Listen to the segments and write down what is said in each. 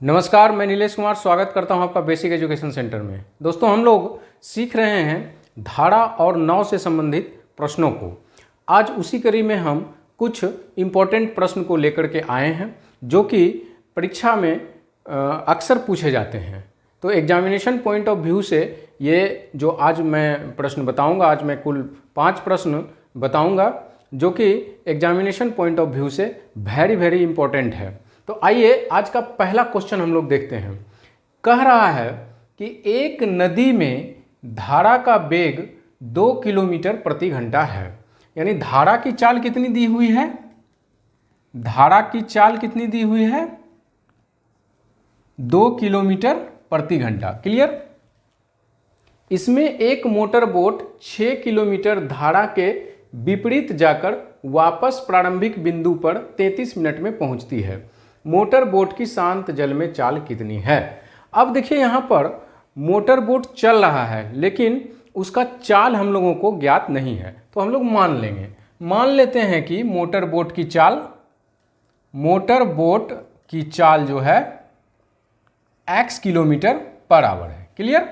नमस्कार, मैं नीलेश कुमार स्वागत करता हूं आपका बेसिक एजुकेशन सेंटर में। दोस्तों, हम लोग सीख रहे हैं धारा और नाव से संबंधित प्रश्नों को। आज उसी कड़ी में हम कुछ इम्पोर्टेंट प्रश्न को लेकर के आए हैं जो कि परीक्षा में अक्सर पूछे जाते हैं। तो एग्जामिनेशन पॉइंट ऑफ व्यू से ये जो आज मैं प्रश्न बताऊंगा, आज मैं कुल 5 प्रश्न बताऊंगा जो कि एग्जामिनेशन पॉइंट ऑफ व्यू से वेरी इंपॉर्टेंट है। तो आइए आज का पहला क्वेश्चन हम लोग देखते हैं। कह रहा है कि एक नदी में धारा का वेग 2 किलोमीटर प्रति घंटा है। यानी धारा की चाल कितनी दी हुई है? धारा की चाल कितनी दी हुई है? 2 किलोमीटर प्रति घंटा। क्लियर? इसमें एक मोटर बोट 6 किलोमीटर धारा के विपरीत जाकर वापस प्रारंभिक बिंदु पर 33 मिनट में पहुंचती है। मोटर बोट की शांत जल में चाल कितनी है? अब देखिए, यहां पर मोटर बोट चल रहा है लेकिन उसका चाल हम लोगों को ज्ञात नहीं है, तो हम लोग मान लेते हैं कि मोटर बोट की चाल जो है x किलोमीटर पर आवर है। क्लियर?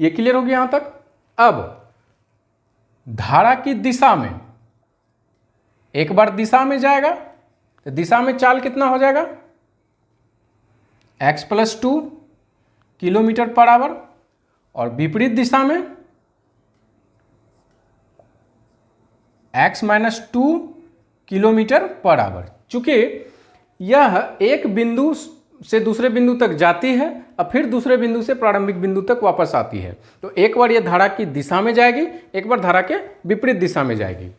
ये क्लियर हो गया यहां तक। अब धारा की दिशा में, एक बार दिशा में जाएगा तो दिशा में चाल कितना हो जाएगा? x + 2 किलोमीटर पर आवर, और विपरीत दिशा में x - 2 किलोमीटर पर आवर। चूंकि यह एक बिंदु से दूसरे बिंदु तक जाती है और फिर दूसरे बिंदु से प्रारंभिक बिंदु तक वापस आती है, तो एक बार यह धारा की दिशा में जाएगी, एक बार धारा के विपरीत दिशा में जाएगी,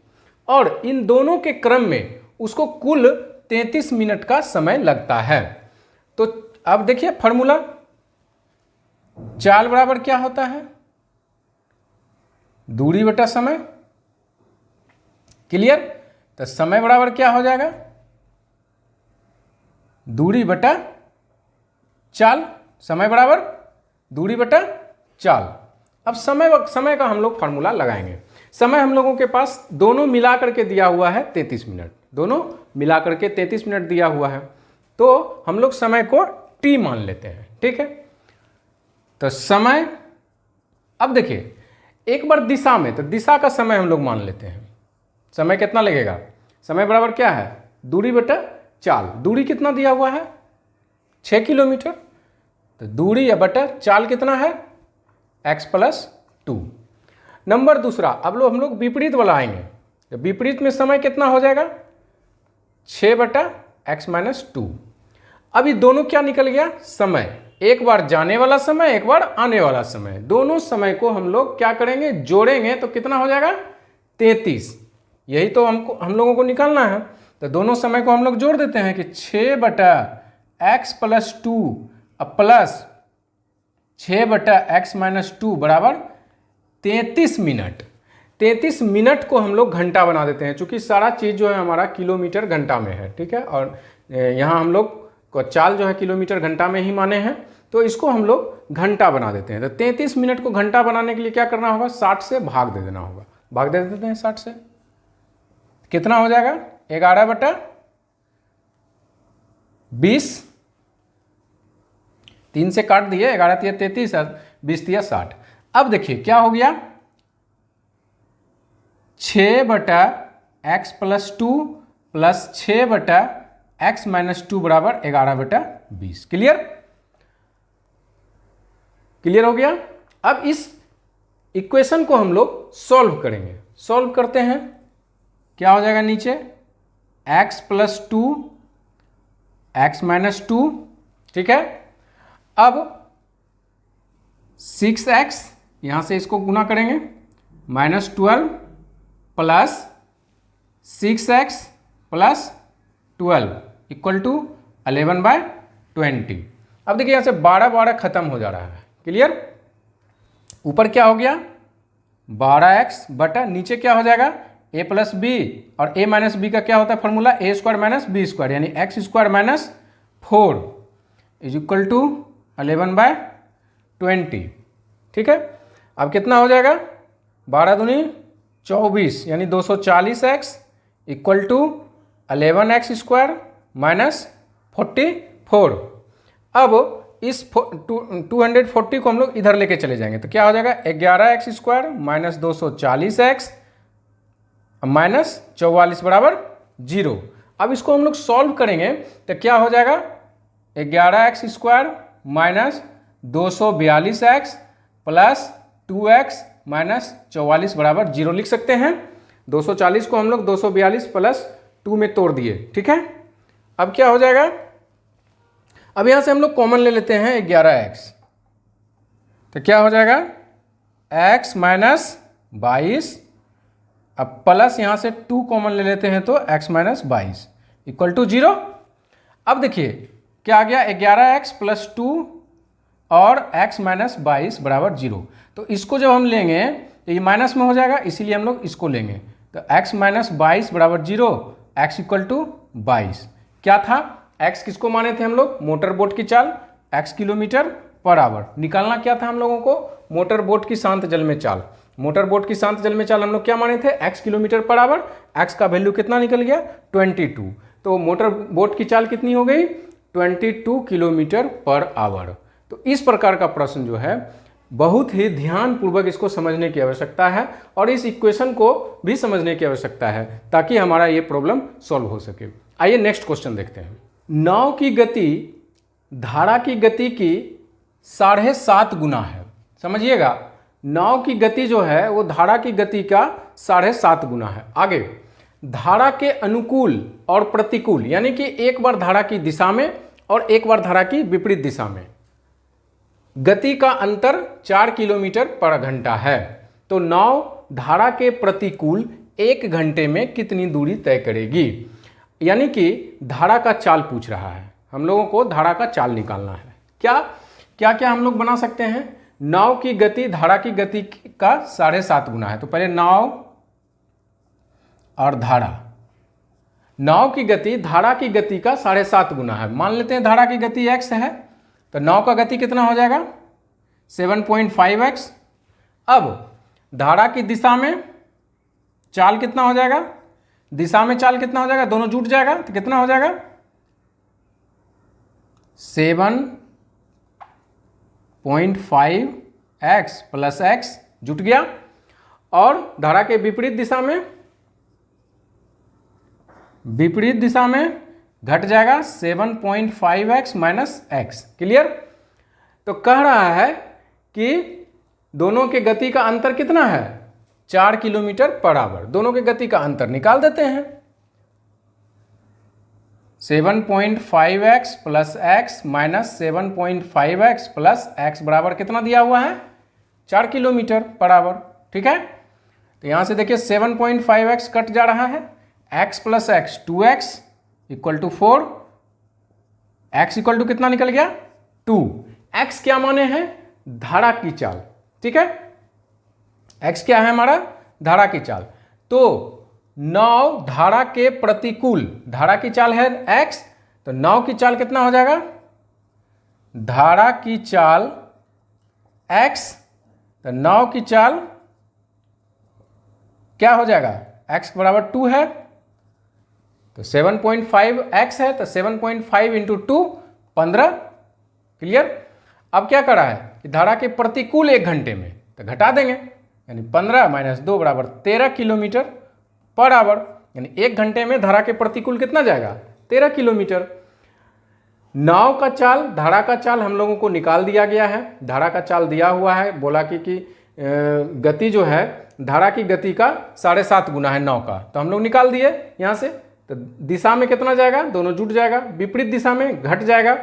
और इन दोनों के क्रम में उसको कुल 33 मिनट का समय लगता है। तो अब देखिए फॉर्मूला, चाल बराबर क्या होता है? दूरी बटा समय। क्लियर? तो समय बराबर क्या हो जाएगा? दूरी बटा चाल। समय बराबर दूरी बटा चाल। अब समय का हम लोग फॉर्मूला लगाएंगे। समय हम लोगों के पास दोनों मिला करके दिया हुआ है 33 मिनट, दोनों मिला करके 33 मिनट दिया हुआ है, तो हम लोग समय को t मान लेते हैं। ठीक है? तो समय, अब देखिए एक बार दिशा में, तो दिशा का समय हम लोग मान लेते हैं। समय कितना लगेगा? समय बराबर क्या है? दूरी बटा चाल। दूरी कितना दिया हुआ है? 6 किलोमीटर। तो दूरी या बटा चाल कितना है? x + 2। नंबर दूसरा, अब लोग हम लोग विपरीत वाला आएंगे। तो विपरीत में समय कितना हो जाएगा? 6 बटा x - 2। अब ये दोनों क्या निकल गया? समय। एक बार जाने वाला समय, एक बार आने वाला समय। दोनों समय को हम लोग क्या करेंगे? जोड़ेंगे तो कितना हो जाएगा? 33। यही तो हम लोगों को निकालना है। तो दोनों समय को हम लोग जोड़ देते हैं कि 6 बटा x + 2 प्लस 6 बटा x - 2 बराबर 33 मिनट। 33 मिनट को हम लोग घंटा बना देते हैं, चूंकि सारा चीज़ जो है हमारा किलोमीटर घंटा में है। ठीक है? और यहाँ हम लोग को चाल जो है किलोमीटर घंटा में ही माने हैं, तो इसको हम लोग घंटा बना देते हैं। तो 33 मिनट को घंटा बनाने के लिए क्या करना होगा? 60 से भाग दे देना होगा। भाग दे देते हैं 60 से। कितना हो जाएगा? 11 बटा 20। 3 से काट दिए, 11 × 33 और 20 × 60। अब देखिए क्या हो गया? 6 बटा x + 2 प्लस 6 बटा x - 2 बराबर 11 बटा 20। क्लियर? क्लियर हो गया? अब इस इक्वेशन को हम लोग सॉल्व करेंगे। सॉल्व करते हैं, क्या हो जाएगा? नीचे x + 2 x - 2। ठीक है? अब 6x, यहां से इसको गुना करेंगे, -12 प्लस 6x + 12 = 11/20। अब देखिए यहां से 12 खत्म हो जा रहा है। क्लियर? ऊपर क्या हो गया? 12x बटा नीचे क्या हो जाएगा? a + b, और a - b का क्या होता है फॉर्मूला? a² - b², यानी x² - 4 = 11/20। ठीक है? अब कितना हो जाएगा? 12 दूनी 24, यानी 240x = 11x² - 44। अब इस 240 को हम लोग इधर लेके चले जाएंगे तो क्या हो जाएगा 11x² माइनस 240x माइनस 44 बराबर 0। अब इसको हम लोग सॉल्व करेंगे तो क्या हो जाएगा 11x² minus 242x plus 2x minus 44 बराबर 0 लिख सकते हैं। 240 को हम लोग 242 प्लस 2 में तोड़ दिए, ठीक है। अब क्या हो जाएगा, अब यहां से हम लोग कॉमन ले लेते हैं 11x, तो क्या हो जाएगा x माइनस 22, अब प्लस यहां से 2 कॉमन ले लेते हैं तो x माइनस 22 इक्वल टू 0। अब देखिए क्या आ गया 11x प्लस 2 और x माइनस 22 बराबर 0। तो इसको जब हम लेंगे तो ये माइनस में हो जाएगा, इसीलिए हम लोग इसको लेंगे। तो x माइनस 22 बराबर 0, x इक्वल टू 22। क्या था, x किसको माने थे हम लोग, मोटर बोट की चाल, x किलोमीटर पर आवर। निकालना क्या था हम लोगों को, मोटर बोट की शांत जल में चाल। मोटर बोट की शांत जल में चाल हम लोग क्या माने थे, x kilometre per our. x का वैल्यू कितना निकल गया 22। तो मोटर बोट की चाल कितनी हो गई 22 किलोमीटर पर आवर। तो इस प्रकार का प्रश्न जो है बहुत ही ध्यानपूर्वक इसको समझने की आवश्यकता है और इस इक्वेशन को भी समझने की आवश्यकता है ताकि हमारा ये प्रॉब्लम सॉल्व हो सके। आइए नेक्स्ट क्वेश्चन देखते हैं। नाव की गति धारा की गति की 7.5 गुना है। समझिएगा, नाव की गति जो है वो धारा की गति का 7.5 गुना है। आगे धारा के अनुकूल और प्रतिकूल, यानी कि एक बार धारा की दिशा में और एक बार धारा की विपरीत दिशा में गति का अंतर 4 किलोमीटर पर घंटा है। तो नाव धारा के प्रतिकूल 1 घंटे में कितनी दूरी तय करेगी। यानी कि धारा का चाल पूछ रहा है, हम लोगों को धारा का चाल निकालना है। क्या क्या क्या हम लोग बना सकते हैं, नाव की गति धारा की गति का 7.5 गुना है। तो पहले नाव और धारा, नाव की गति धारा की गति का 7.5 गुना है। मान लेते हैं धारा की गति x है तो नाव का गति कितना हो जाएगा 7.5x। अब धारा की दिशा में चाल कितना हो जाएगा, दिशा में चाल कितना हो जाएगा, दोनों जुट जाएगा तो कितना हो जाएगा 7.5x प्लस x जुट गया। और धारा के विपरीत दिशा में घट जाएगा 7.5x माइनस x। क्लियर। तो कह रहा है कि दोनों के गति का अंतर कितना है 4 किलोमीटर पर आवर। दोनों के गति का अंतर निकाल देते हैं। 7.5x plus x minus 7.5x plus x बराबर कितना दिया हुआ है 4 किलोमीटर पर आवर। ठीक है, तो यहां से देखिए 7.5x कट जा रहा है, x plus x 2x equal to 4, x equal to कितना निकल गया 2। x क्या माने हैं धारा की चाल। ठीक है, x क्या है हमारा धारा की चाल। तो नाव धारा के प्रतिकूल, धारा की चाल है x, तो नाव की चाल कितना हो जाएगा धारा की चाल x, तो नाव की चाल क्या हो जाएगा x बराबर 2 है, तो 7.5x है तो 7.5 इंटू 2 15। क्लियर। अब क्या कर रहा है कि धारा के प्रतिकूल 1 घंटे में, तो घटा देंगे, यानी 15 माइनस 2 बराबर 13 किलोमीटर पर आवर। यानी 1 घंटे में धारा के प्रतिकूल कितना जाएगा 13 किलोमीटर। नाव का चाल धारा का चाल हम लोगों को निकाल दिया गया है। धारा का चाल दिया हुआ है, बोला कि गति जो है धारा की गति का 7.5 गुना है नाव का, तो हम लोग निकाल दिए यहाँ से। तो दिशा में कितना जाएगा, दोनों जुट जाएगा, विपरीत दिशा में घट जाएगा।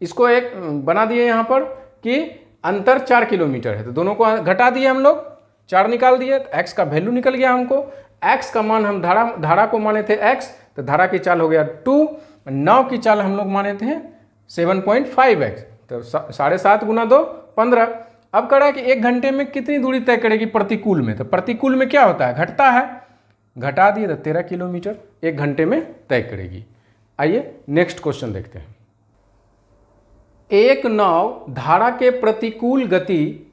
इसको एक बना दिए यहाँ पर कि अंतर 4 किलोमीटर है, तो दोनों को घटा दिए हम लोग, 4 निकाल दिए, तो x का वैल्यू निकल गया हमको। x का मान हम धारा को माने थे x, तो धारा की चाल हो गया 2, नाव की चाल हम लोग माने थे 7.5x, तो 7.5 गुना 2 15। अब कह रहा है कि 1 घंटे में कितनी दूरी तय करेगी प्रतिकूल में, तो प्रतिकूल में क्या होता है घटता है, घटा दिए तो 13 किलोमीटर 1 घंटे में तय करेगी। आइए नेक्स्ट क्वेश्चन देखते हैं। एक नाव धारा के प्रतिकूल गति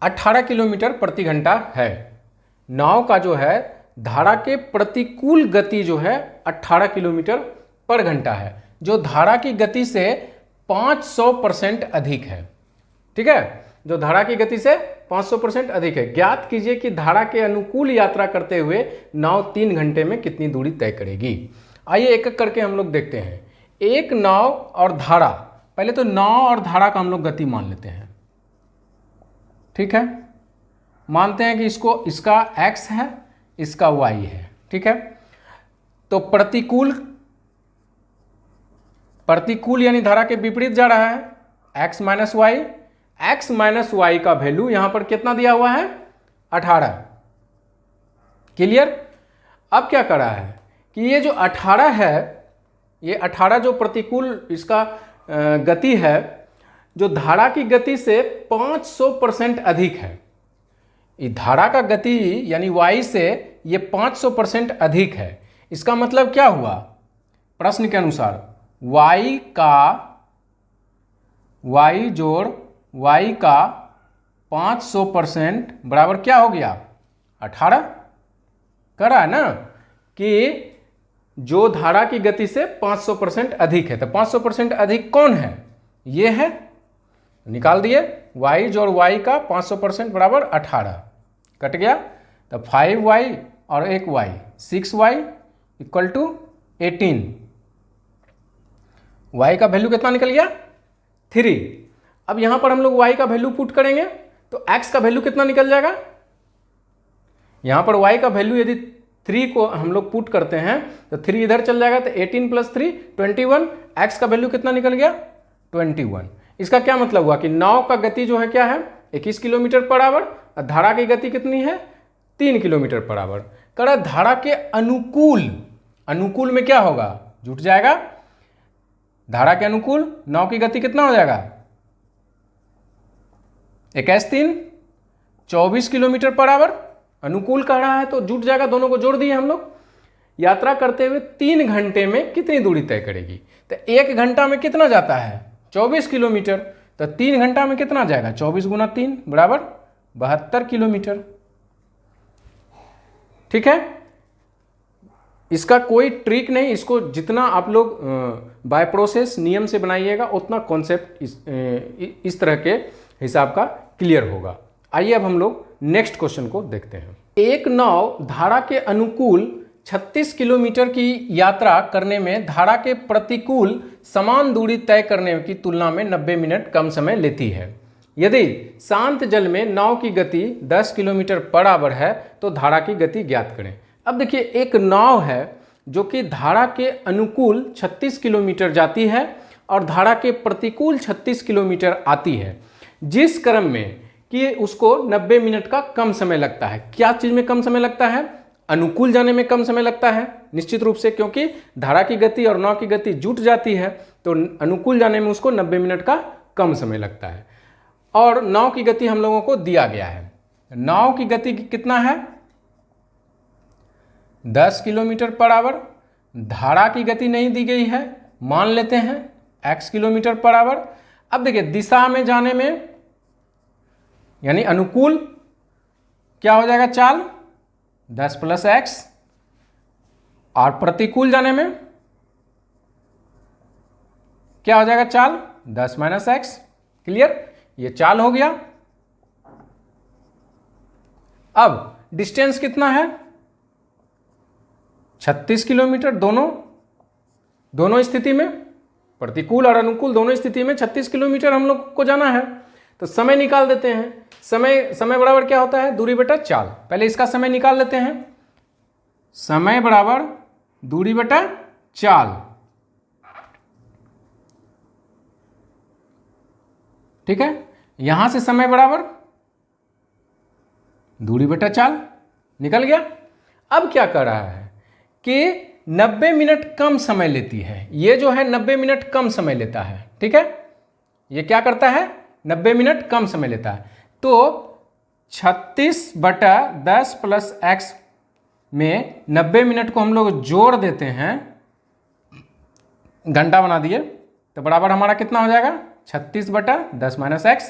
18 किलोमीटर प्रति घंटा है। नाव का जो है धारा के प्रतिकूल गति जो है 18 किलोमीटर पर घंटा है। जो धारा की गति से 500% अधिक है। ठीक है, जो धारा की गति से 500% अधिक है। ज्ञात कीजिए कि धारा के अनुकूल यात्रा करते हुए नाव 3 घंटे में कितनी दूरी तय करेगी। आइए एक एक करके हम लोग देखते हैं। एक नाव और धारा, पहले तो नाव और धारा का हम लोग गति मान लेते हैं। ठीक है, मानते हैं कि इसका x है, इसका y है। ठीक है, तो प्रतिकूल यानी धारा के विपरीत जा रहा है, x minus y. x minus y का वैल्यू यहां पर कितना दिया हुआ है, 18। क्लियर। अब क्या कर रहा है कि ये जो 18 है, ये 18 जो प्रतिकूल इसका गति है, जो धारा की गति से 500% अधिक है। ये धारा का गति यानी y से ये 500% अधिक है। इसका मतलब क्या हुआ, प्रश्न के अनुसार y जोड़ y का 500% बराबर क्या हो गया, 18। कर रहा है ना कि जो धारा की गति से 500% अधिक है। तो 500% अधिक कौन है, ये है, निकाल दिए। y जोड़ y का 500% बराबर 18, कट गया। तो 5y और एक y, 6y equal to 18। y का वैल्यू कितना निकल गया, 3। अब यहां पर हम लोग y का वैल्यू पुट करेंगे तो x का वैल्यू कितना निकल जाएगा। यहां पर y का वैल्यू यदि 3 को हम लोग पुट करते हैं तो 3 इधर चल जाएगा, तो 18 + 3 21। x का वैल्यू कितना निकल गया, 21। इसका क्या मतलब हुआ कि नाव का गति जो है क्या है, 21 किलोमीटर पर आवर, और धारा की गति कितनी है, 3 किलोमीटर पर आवर। कड़ा धारा के अनुकूल में क्या होगा, जुट जाएगा। धारा के अनुकूल नाव की गति कितना हो जाएगा, 21 3 24 किलोमीटर पर आवर। अनुकूल कह रहा है तो जुट जाएगा, दोनों को जोड़ दिए हम लोग। यात्रा करते हुए 3 घंटे में कितनी दूरी तय करेगी, तो 1 घंटा में कितना जाता है, 24 किलोमीटर। तो 3 घंटा में कितना जाएगा, 24 × 3 बराबर 72 किलोमीटर। ठीक है, इसका कोई ट्रिक नहीं, इसको जितना आप लोग बाय प्रोसेस नियम से बनाइएगा उतना कॉन्सेप्ट इस तरह के हिसाब का क्लियर होगा। आइए अब हम लोग नेक्स्ट क्वेश्चन को देखते हैं। एक नाव धारा के अनुकूल 36 किलोमीटर की यात्रा करने में धारा के प्रतिकूल समान दूरी तय करने की तुलना में 90 मिनट कम समय लेती है। यदि शांत जल में नाव की गति 10 किलोमीटर पर आवर है तो धारा की गति ज्ञात करें। अब देखिए, एक नाव है जो कि धारा के अनुकूल 36 किलोमीटर जाती है और धारा के प्रतिकूल 36 किलोमीटर आती है, जिस क्रम में कि उसको 90 मिनट का कम समय लगता है। क्या चीज़ में कम समय लगता है, अनुकूल जाने में कम समय लगता है निश्चित रूप से, क्योंकि धारा की गति और नाव की गति जुट जाती है तो अनुकूल जाने में उसको 90 मिनट का कम समय लगता है। और नाव की गति हम लोगों को दिया गया है, नाव की गति कितना है, 10 किलोमीटर पर आवर। धारा की गति नहीं दी गई है, मान लेते हैं x किलोमीटर पर आवर। अब देखिए, दिशा में जाने में यानी अनुकूल क्या हो जाएगा, चाल 10 + x, और प्रतिकूल जाने में क्या हो जाएगा, चाल 10 - x। क्लियर, ये चाल हो गया। अब डिस्टेंस कितना है, 36 किलोमीटर। दोनों स्थिति में, प्रतिकूल और अनुकूल दोनों स्थिति में 36 किलोमीटर हम लोग को जाना है। तो समय निकाल देते हैं। समय बराबर क्या होता है, दूरी बटा चाल। पहले इसका समय निकाल लेते हैं, समय बराबर दूरी बटा चाल। ठीक है, यहां से समय बराबर दूरी बटा चाल निकल गया। अब क्या कर रहा है कि 90 मिनट कम समय लेती है, ये जो है 90 मिनट कम समय लेता है। ठीक है, ये क्या करता है, 90 मिनट कम समय लेता है। तो 36/10 + x में 90 मिनट को हम लोग जोड़ देते हैं, घंटा बना दिए, तो बराबर हमारा कितना हो जाएगा, 36/10 - x।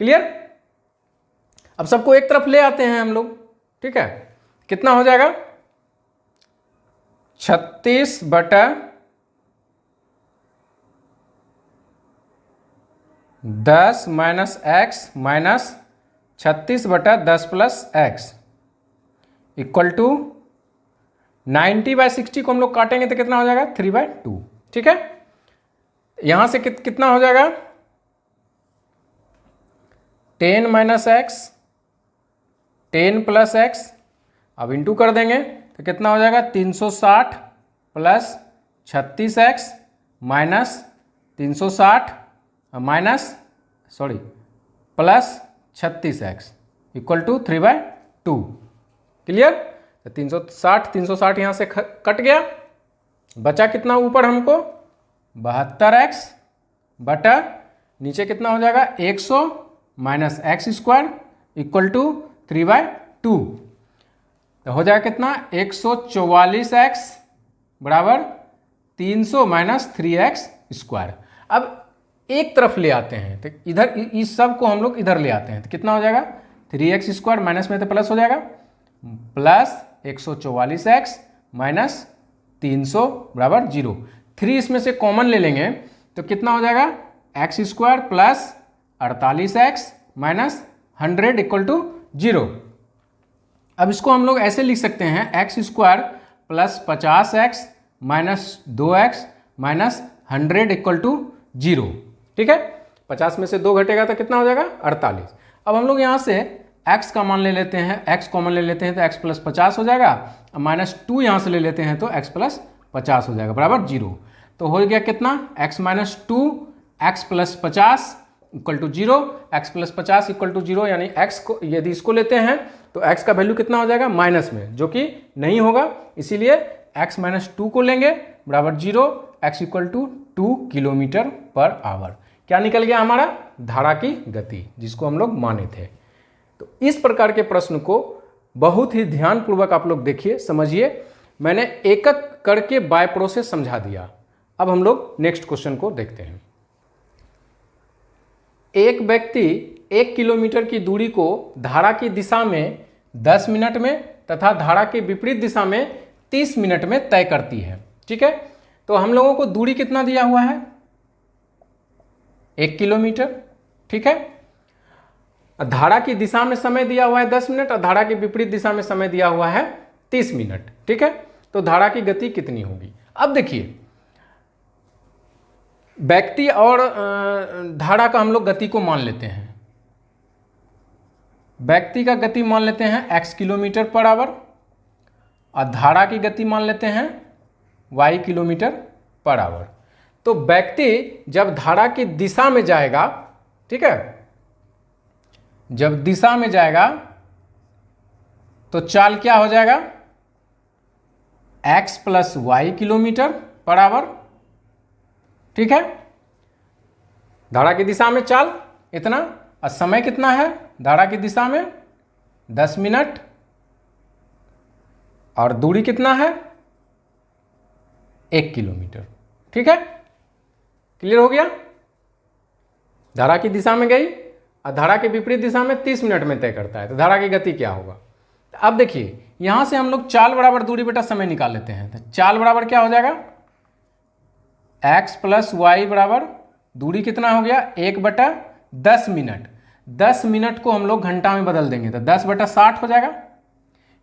क्लियर। अब सबको एक तरफ ले आते हैं हम लोग। ठीक है, कितना हो जाएगा, 36/10 10 minus x minus 36/10 plus x equal to 90/60 को हम लोग काटेंगे तो कितना हो जाएगा 3/2। ठीक है, यहां से कितना हो जाएगा 10 माइनस एक्स 10 प्लस एक्स, अब इंटू कर देंगे तो कितना हो जाएगा 360 plus 36x minus 360 minus plus 36x equal to 3/2। Clear? तो 360 यहाँ से कट गया, बचा कितना ऊपर हमको 72x बटा नीचे कितना हो जाएगा 100 minus x square equal to 3/2। तो हो जाएगा कितना 144x बराबर 300 माइनस 3x स्क्वायर। अब एक तरफ ले आते हैं तो इधर इस सब को हम लोग इधर ले आते हैं तो कितना हो जाएगा 3x स्क्वायर माइनस में तो प्लस हो जाएगा प्लस 144x माइनस 300 बराबर 0। 3 इसमें से कॉमन ले लेंगे तो कितना हो जाएगा x square plus 48x minus 100 equal to 0। अब इसको हम लोग ऐसे लिख सकते हैं x square plus 50x minus 2x minus 100 equal to 0। ठीक है, 50 में से 2 घटेगा तो कितना हो जाएगा 48। अब हम लोग यहाँ से x का मान ले लेते हैं, x कॉमन ले लेते हैं तो x प्लस 50 हो जाएगा, माइनस 2 यहाँ से ले लेते हैं तो x प्लस 50 हो जाएगा बराबर 0। तो हो गया कितना x minus 2 x plus 50 equal to 0, x plus 50 equal to 0, यानी x को यदि इसको लेते हैं तो x का वैल्यू कितना हो जाएगा माइनस में, जो कि नहीं होगा, इसीलिए x माइनस 2 को लेंगे बराबर 0, x equal to 2 kilometre per hour. क्या निकल गया हमारा धारा की गति, जिसको हम लोग माने थे। तो इस प्रकार के प्रश्न को बहुत ही ध्यानपूर्वक आप लोग देखिए, समझिए। मैंने एक एक करके बाय प्रोसेस समझा दिया। अब हम लोग नेक्स्ट क्वेश्चन को देखते हैं। एक व्यक्ति 1 किलोमीटर की दूरी को धारा की दिशा में 10 मिनट में तथा धारा के विपरीत दिशा में 30 मिनट में तय करती है। ठीक है, तो हम लोगों को दूरी कितना दिया हुआ है 1 किलोमीटर। ठीक है, धारा की दिशा में समय दिया हुआ है 10 मिनट और धारा के विपरीत दिशा में समय दिया हुआ है 30 मिनट। ठीक है, तो धारा की गति कितनी होगी। अब देखिए, व्यक्ति और धारा का हम लोग गति को मान लेते हैं। व्यक्ति का गति मान लेते हैं x किलोमीटर पर आवर और धारा की गति मान लेते हैं y किलोमीटर पर आवर। तो व्यक्ति जब धारा की दिशा में जाएगा, ठीक है, जब दिशा में जाएगा तो चाल क्या हो जाएगा x plus y kilometre per hour. ठीक है, धारा की दिशा में चाल इतना और समय कितना है धारा की दिशा में 10 मिनट और दूरी कितना है 1 किलोमीटर। ठीक है, क्लियर हो गया। धारा की दिशा में गई और धारा के विपरीत दिशा में 30 मिनट में तय करता है, तो धारा की गति क्या होगा। अब देखिए, यहां से हम लोग चाल बराबर दूरी बटा समय निकाल लेते हैं। तो चाल बराबर क्या हो जाएगा x प्लस वाई बराबर दूरी कितना हो गया 1/10 मिनट। 10 मिनट को हम लोग घंटा में बदल देंगे तो 10/60 हो जाएगा,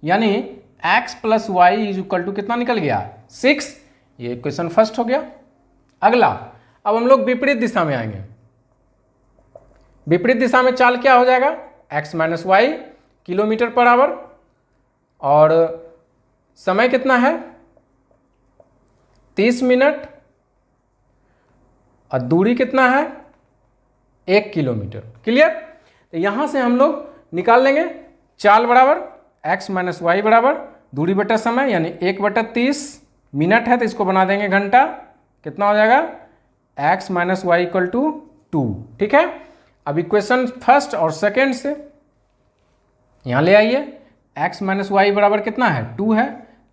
यानी x plus y is equal to कितना निकल गया 6। ये क्वेश्चन फर्स्ट हो गया। अगला, अब हम लोग विपरीत दिशा में आएंगे। विपरीत दिशा में चाल क्या हो जाएगा x minus y kilometre per hour और समय कितना है 30 मिनट और दूरी कितना है 1 किलोमीटर। क्लियर। तो यहां से हम लोग निकाल लेंगे चाल बराबर x माइनस वाई बराबर दूरी बटा समय, यानी 1/30 मिनट है तो इसको बना देंगे घंटा। कितना हो जाएगा x minus y equal to 2। ठीक है, अब इक्वेशन फर्स्ट और सेकेंड से यहां ले आइए। x माइनस वाई बराबर कितना है 2 है,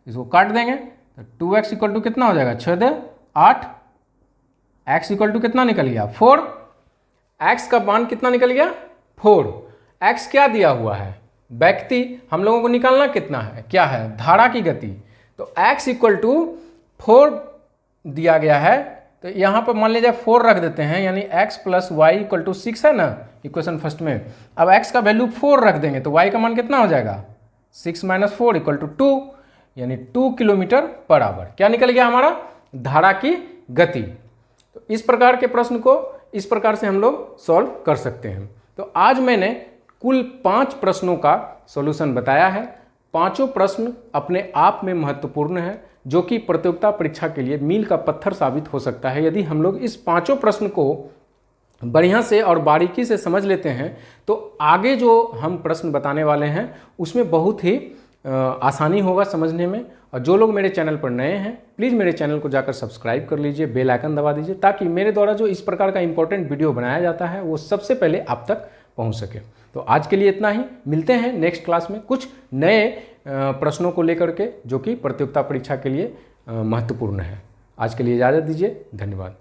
इसको काट देंगे तो 2x इक्वल टू कितना हो जाएगा 6 8। x इक्वल टू कितना निकल गया 4। x का मान कितना निकल गया 4। x क्या दिया हुआ है व्यक्ति, हम लोगों को निकालना कितना है क्या है धारा की गति। तो x इक्वल टू 4 दिया गया है तो यहाँ पर मान लीजिए 4 रख देते हैं, यानी x plus y equal to 6 है ना इक्वेशन फर्स्ट में। अब x का वैल्यू 4 रख देंगे तो y का मान कितना हो जाएगा, 6 माइनस 4 इक्वल टू 2, यानी 2 किलोमीटर पर आवर। क्या निकल गया हमारा, धारा की गति। तो इस प्रकार के प्रश्न को इस प्रकार से हम लोग सॉल्व कर सकते हैं। तो आज मैंने कुल 5 प्रश्नों का सॉल्यूशन बताया है। पांचों प्रश्न अपने आप में महत्वपूर्ण है, जो कि प्रतियोगिता परीक्षा के लिए मील का पत्थर साबित हो सकता है। यदि हम लोग इस पांचों प्रश्न को बढ़िया से और बारीकी से समझ लेते हैं तो आगे जो हम प्रश्न बताने वाले हैं उसमें बहुत ही आसानी होगा समझने में। और जो लोग मेरे चैनल पर नए हैं प्लीज़ मेरे चैनल को जाकर सब्सक्राइब कर लीजिए, बेल आइकन दबा दीजिए, ताकि मेरे द्वारा जो इस प्रकार का इंपॉर्टेंट वीडियो बनाया जाता है वो सबसे पहले आप तक पहुंच सके। तो आज के लिए इतना ही, मिलते हैं नेक्स्ट क्लास में कुछ नए प्रश्नों को लेकर के जो कि प्रतियोगिता परीक्षा के लिए महत्वपूर्ण है। आज के लिए इजाज़त दीजिए, धन्यवाद।